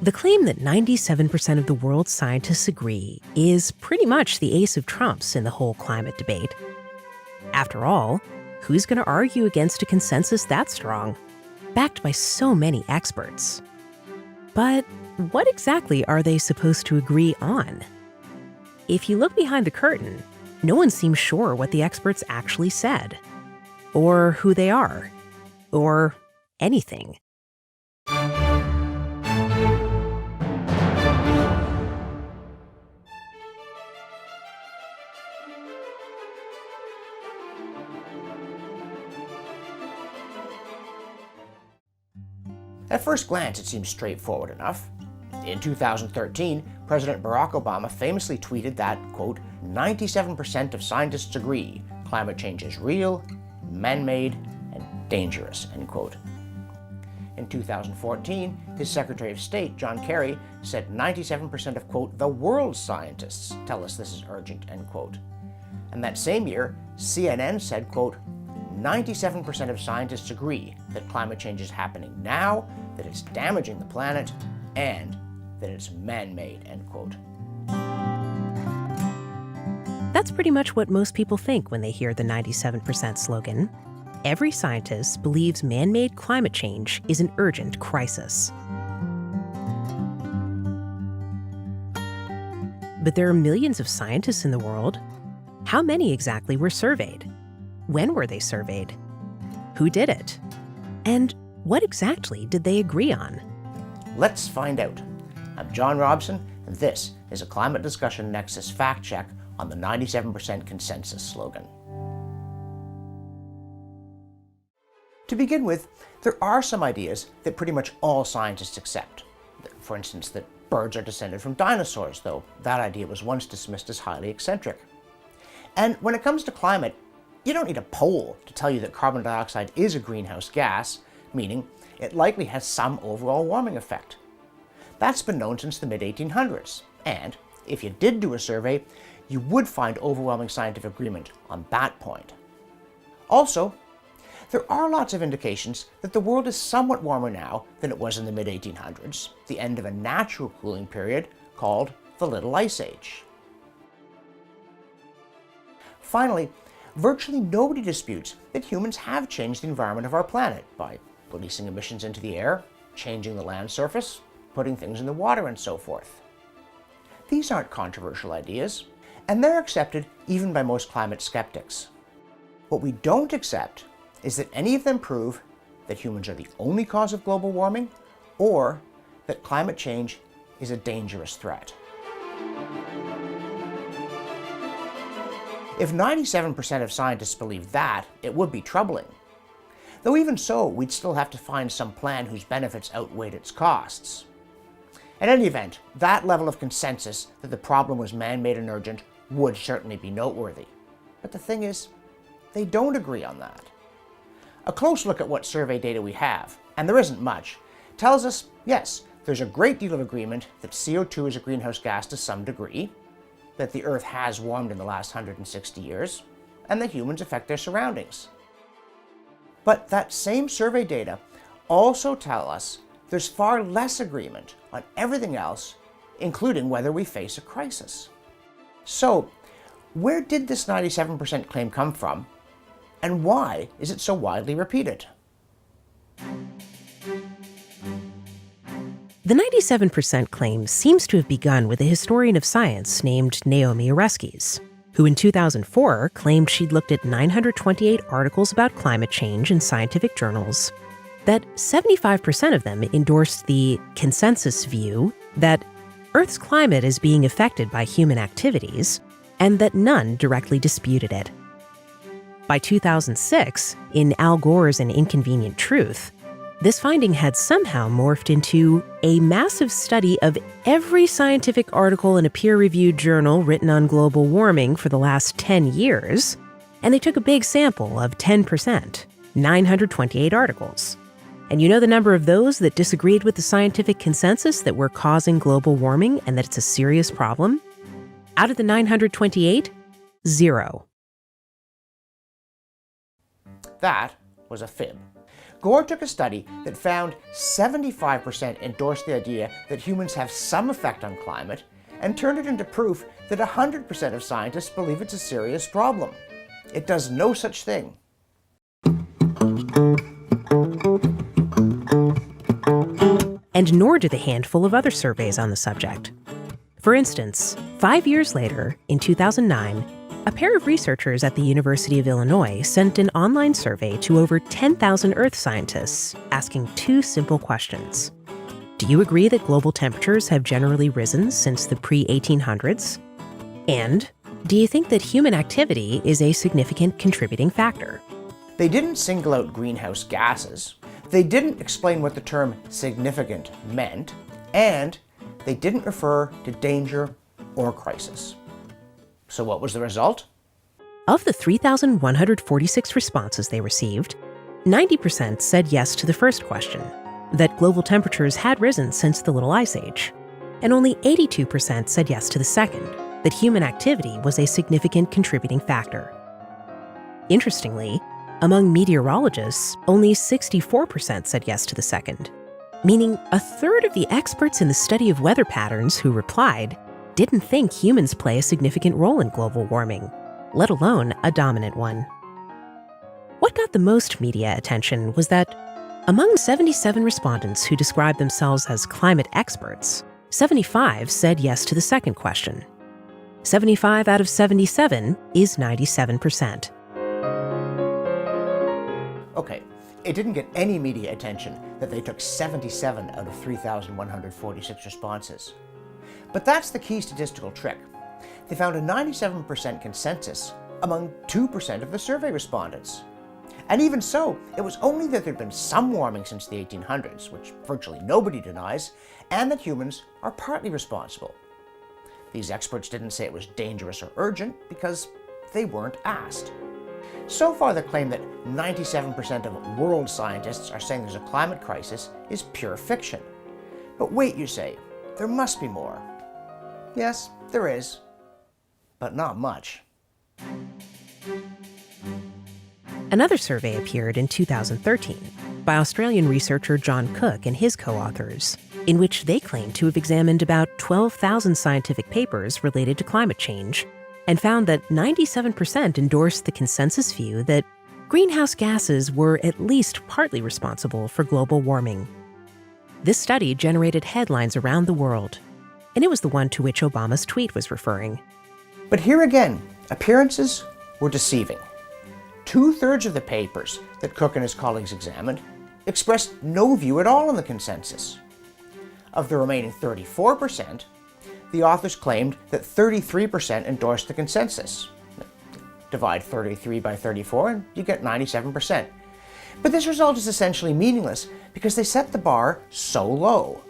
The claim that 97% of the world's scientists agree is pretty much the ace of trumps in the whole climate debate. After all, who's going to argue against a consensus that strong, backed by so many experts? But what exactly are they supposed to agree on? If you look behind the curtain, no one seems sure what the experts actually said, or who they are, or anything. At first glance, it seems straightforward enough. In 2013, President Barack Obama famously tweeted that, quote, 97% of scientists agree climate change is real, man-made, and dangerous, end quote. In 2014, his Secretary of State, John Kerry, said 97% of, quote, the world's scientists tell us this is urgent, end quote. And that same year, CNN said, quote, 97% of scientists agree that climate change is happening now, that it's damaging the planet, and that it's man-made, end quote. That's pretty much what most people think when they hear the 97% slogan. Every scientist believes man-made climate change is an urgent crisis. But there are millions of scientists in the world. How many exactly were surveyed? When were they surveyed? Who did it? And what exactly did they agree on? Let's find out. I'm John Robson, and this is a Climate Discussion Nexus fact check on the 97% consensus slogan. To begin with, there are some ideas that pretty much all scientists accept. For instance, that birds are descended from dinosaurs, though that idea was once dismissed as highly eccentric. And when it comes to climate, you don't need a poll to tell you that carbon dioxide is a greenhouse gas, meaning it likely has some overall warming effect. That's been known since the mid-1800s, and if you did do a survey, you would find overwhelming scientific agreement on that point. Also, there are lots of indications that the world is somewhat warmer now than it was in the mid-1800s, the end of a natural cooling period called the Little Ice Age. Finally, virtually nobody disputes that humans have changed the environment of our planet by releasing emissions into the air, changing the land surface, putting things in the water, and so forth. These aren't controversial ideas, and they're accepted even by most climate skeptics. What we don't accept is that any of them prove that humans are the only cause of global warming, or that climate change is a dangerous threat. If 97% of scientists believe that, it would be troubling. Though even so, we'd still have to find some plan whose benefits outweighed its costs. In any event, that level of consensus that the problem was man-made and urgent would certainly be noteworthy. But the thing is, they don't agree on that. A close look at what survey data we have, and there isn't much, tells us, yes, there's a great deal of agreement that CO2 is a greenhouse gas to some degree, that the Earth has warmed in the last 160 years, and that humans affect their surroundings. But that same survey data also tell us there's far less agreement on everything else, including whether we face a crisis. So, where did this 97% claim come from, and why is it so widely repeated? The 97% claim seems to have begun with a historian of science named Naomi Oreskes, who in 2004 claimed she'd looked at 928 articles about climate change in scientific journals, that 75% of them endorsed the consensus view that Earth's climate is being affected by human activities, and that none directly disputed it. By 2006, in Al Gore's An Inconvenient Truth, this finding had somehow morphed into a massive study of every scientific article in a peer-reviewed journal written on global warming for the last 10 years, and they took a big sample of 10%, 928 articles. And you know the number of those that disagreed with the scientific consensus that we're causing global warming and that it's a serious problem? Out of the 928, 0. That was a fib. Gore took a study that found 75% endorsed the idea that humans have some effect on climate and turned it into proof that 100% of scientists believe it's a serious problem. It does no such thing. And nor do the handful of other surveys on the subject. For instance, 5 years later, in 2009, a pair of researchers at the University of Illinois sent an online survey to over 10,000 Earth scientists, asking two simple questions. Do you agree that global temperatures have generally risen since the pre-1800s? And do you think that human activity is a significant contributing factor? They didn't single out greenhouse gases, they didn't explain what the term significant meant, and they didn't refer to danger or crisis. So what was the result? Of the 3,146 responses they received, 90% said yes to the first question, that global temperatures had risen since the Little Ice Age, and only 82% said yes to the second, that human activity was a significant contributing factor. Interestingly, among meteorologists, only 64% said yes to the second, meaning a third of the experts in the study of weather patterns who replied didn't think humans play a significant role in global warming, let alone a dominant one. What got the most media attention was that among 77 respondents who described themselves as climate experts, 75 said yes to the second question. 75 out of 77 is 97%. Okay, it didn't get any media attention that they took 77 out of 3,146 responses. But that's the key statistical trick. They found a 97% consensus among 2% of the survey respondents. And even so, it was only that there'd been some warming since the 1800s, which virtually nobody denies, and that humans are partly responsible. These experts didn't say it was dangerous or urgent because they weren't asked. So far, the claim that 97% of world scientists are saying there's a climate crisis is pure fiction. But wait, you say, there must be more. Yes, there is, but not much. Another survey appeared in 2013 by Australian researcher John Cook and his co-authors, in which they claimed to have examined about 12,000 scientific papers related to climate change and found that 97% endorsed the consensus view that greenhouse gases were at least partly responsible for global warming. This study generated headlines around the world, and it was the one to which Obama's tweet was referring. But here again, appearances were deceiving. 2/3 of the papers that Cook and his colleagues examined expressed no view at all on the consensus. Of the remaining 34%, the authors claimed that 33% endorsed the consensus. Divide 33 by 34 and you get 97%. But this result is essentially meaningless because they set the bar so low.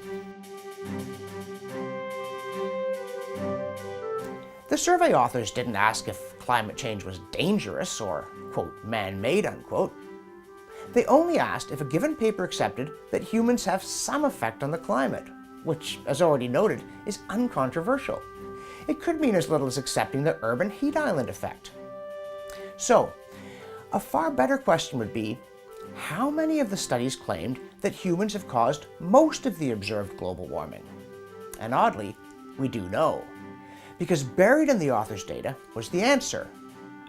The survey authors didn't ask if climate change was dangerous or, quote, man-made, unquote. They only asked if a given paper accepted that humans have some effect on the climate, which, as already noted, is uncontroversial. It could mean as little as accepting the urban heat island effect. So, a far better question would be, how many of the studies claimed that humans have caused most of the observed global warming? And oddly, we do know, because buried in the author's data was the answer,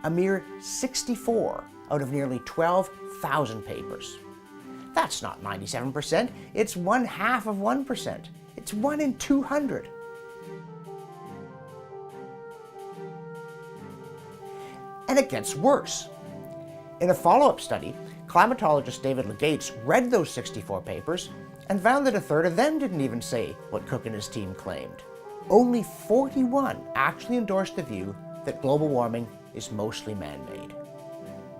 a mere 64 out of nearly 12,000 papers. That's not 97%, it's 1/2 of 1%. It's 1 in 200. And it gets worse. In a follow-up study, climatologist David Legates read those 64 papers and found that 1/3 of them didn't even say what Cook and his team claimed. Only 41 actually endorsed the view that global warming is mostly man-made.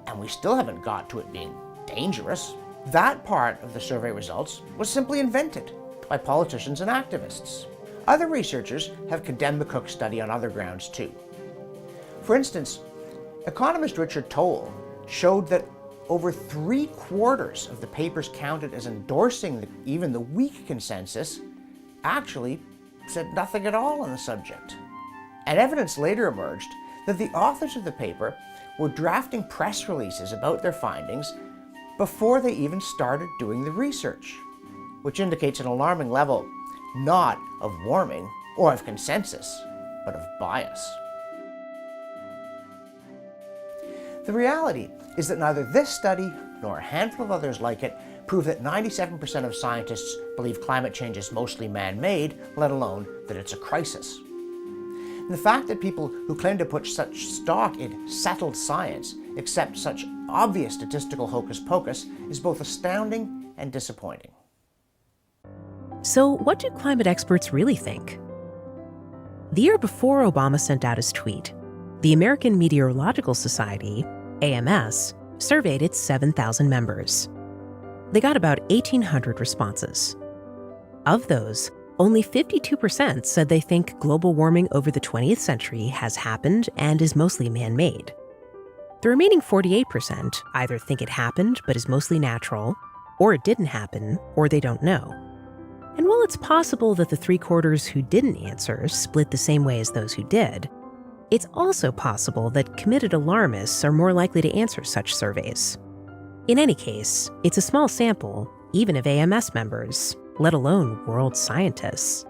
And we still haven't got to it being dangerous. That part of the survey results was simply invented by politicians and activists. Other researchers have condemned the Cook study on other grounds too. For instance, economist Richard Towle showed that over 3/4 of the papers counted as endorsing even the weak consensus actually said nothing at all on the subject. And evidence later emerged that the authors of the paper were drafting press releases about their findings before they even started doing the research, which indicates an alarming level not of warming or of consensus, but of bias. The reality is that neither this study nor a handful of others like it prove that 97% of scientists believe climate change is mostly man-made, let alone that it's a crisis. And the fact that people who claim to put such stock in settled science accept such obvious statistical hocus pocus is both astounding and disappointing. So, what do climate experts really think? The year before Obama sent out his tweet, the American Meteorological Society, AMS, surveyed its 7,000 members. They got about 1,800 responses. Of those, only 52% said they think global warming over the 20th century has happened and is mostly man-made. The remaining 48% either think it happened but is mostly natural, or it didn't happen, or they don't know. And while it's possible that the three-quarters who didn't answer split the same way as those who did, it's also possible that committed alarmists are more likely to answer such surveys. In any case, it's a small sample, even of AMS members, let alone world scientists.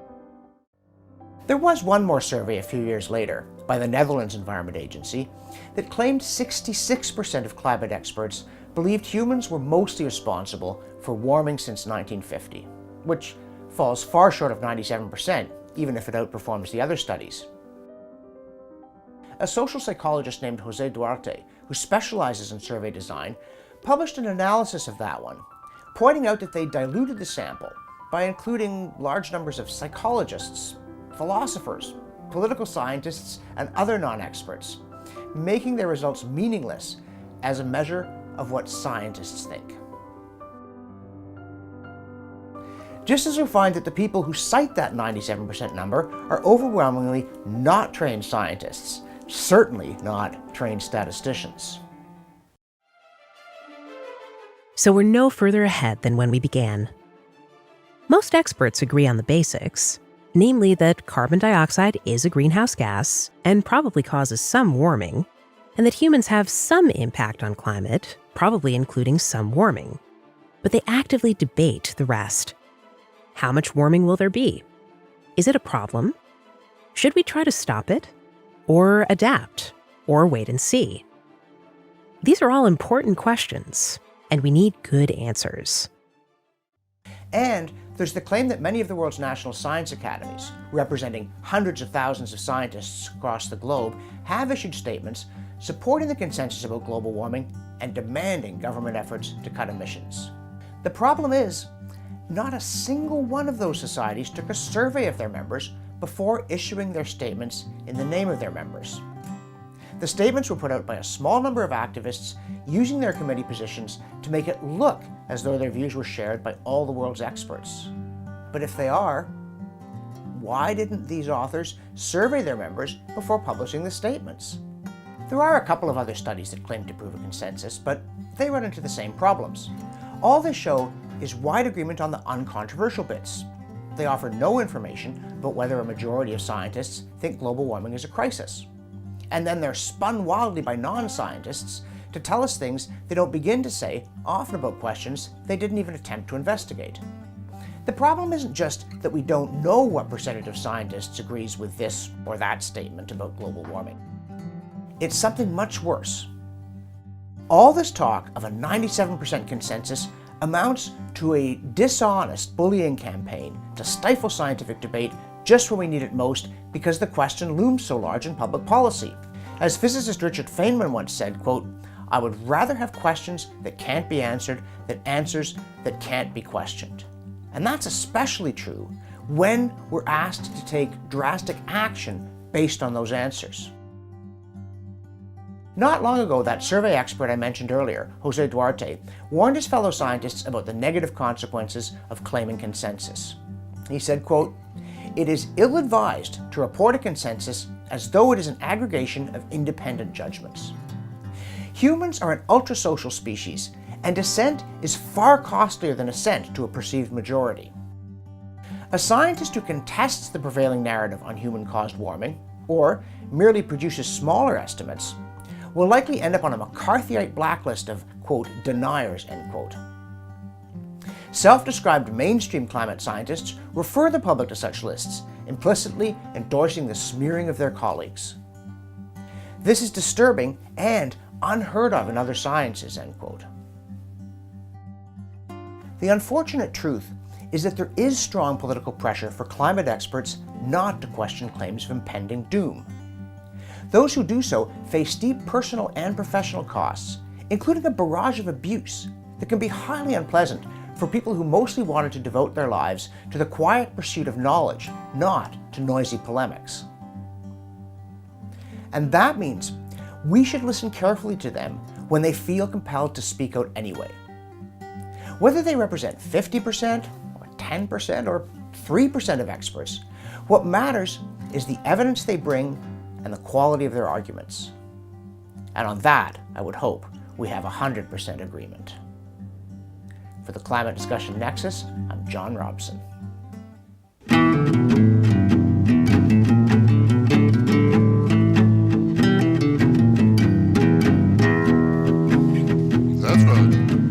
There was one more survey a few years later by the Netherlands Environment Agency that claimed 66% of climate experts believed humans were mostly responsible for warming since 1950, which falls far short of 97%, even if it outperforms the other studies. A social psychologist named Jose Duarte, who specializes in survey design, published an analysis of that one, pointing out that they diluted the sample by including large numbers of psychologists, philosophers, political scientists, and other non-experts, making their results meaningless as a measure of what scientists think. Just as we find that the people who cite that 97% number are overwhelmingly not trained scientists, certainly not trained statisticians. So we're no further ahead than when we began. Most experts agree on the basics, namely that carbon dioxide is a greenhouse gas and probably causes some warming, and that humans have some impact on climate, probably including some warming. But they actively debate the rest. How much warming will there be? Is it a problem? Should we try to stop it? Or adapt? Or wait and see? These are all important questions, and we need good answers. And there's the claim that many of the world's national science academies, representing hundreds of thousands of scientists across the globe, have issued statements supporting the consensus about global warming and demanding government efforts to cut emissions. The problem is, not a single one of those societies took a survey of their members before issuing their statements in the name of their members. The statements were put out by a small number of activists using their committee positions to make it look as though their views were shared by all the world's experts. But if they are, why didn't these authors survey their members before publishing the statements? There are a couple of other studies that claim to prove a consensus, but they run into the same problems. All they show is wide agreement on the uncontroversial bits. They offer no information about whether a majority of scientists think global warming is a crisis. And then they're spun wildly by non-scientists to tell us things they don't begin to say, often about questions they didn't even attempt to investigate. The problem isn't just that we don't know what percentage of scientists agrees with this or that statement about global warming. It's something much worse. All this talk of a 97% consensus amounts to a dishonest bullying campaign to stifle scientific debate just when we need it most because the question looms so large in public policy. As physicist Richard Feynman once said, quote, "I would rather have questions that can't be answered than answers that can't be questioned." And that's especially true when we're asked to take drastic action based on those answers. Not long ago, that survey expert I mentioned earlier, Jose Duarte, warned his fellow scientists about the negative consequences of claiming consensus. He said, quote, "It is ill-advised to report a consensus as though it is an aggregation of independent judgments. Humans are an ultra-social species, and dissent is far costlier than assent to a perceived majority. A scientist who contests the prevailing narrative on human-caused warming, or merely produces smaller estimates, will likely end up on a McCarthyite blacklist of, quote, deniers, end quote. Self-described mainstream climate scientists refer the public to such lists, implicitly endorsing the smearing of their colleagues. This is disturbing and unheard of in other sciences, end quote. The unfortunate truth is that there is strong political pressure for climate experts not to question claims of impending doom. Those who do so face steep personal and professional costs, including a barrage of abuse that can be highly unpleasant for people who mostly wanted to devote their lives to the quiet pursuit of knowledge, not to noisy polemics. And that means we should listen carefully to them when they feel compelled to speak out anyway. Whether they represent 50%, or 10%, or 3% of experts, what matters is the evidence they bring and the quality of their arguments. And on that, I would hope we have 100% agreement. For the Climate Discussion Nexus, I'm John Robson. That's right.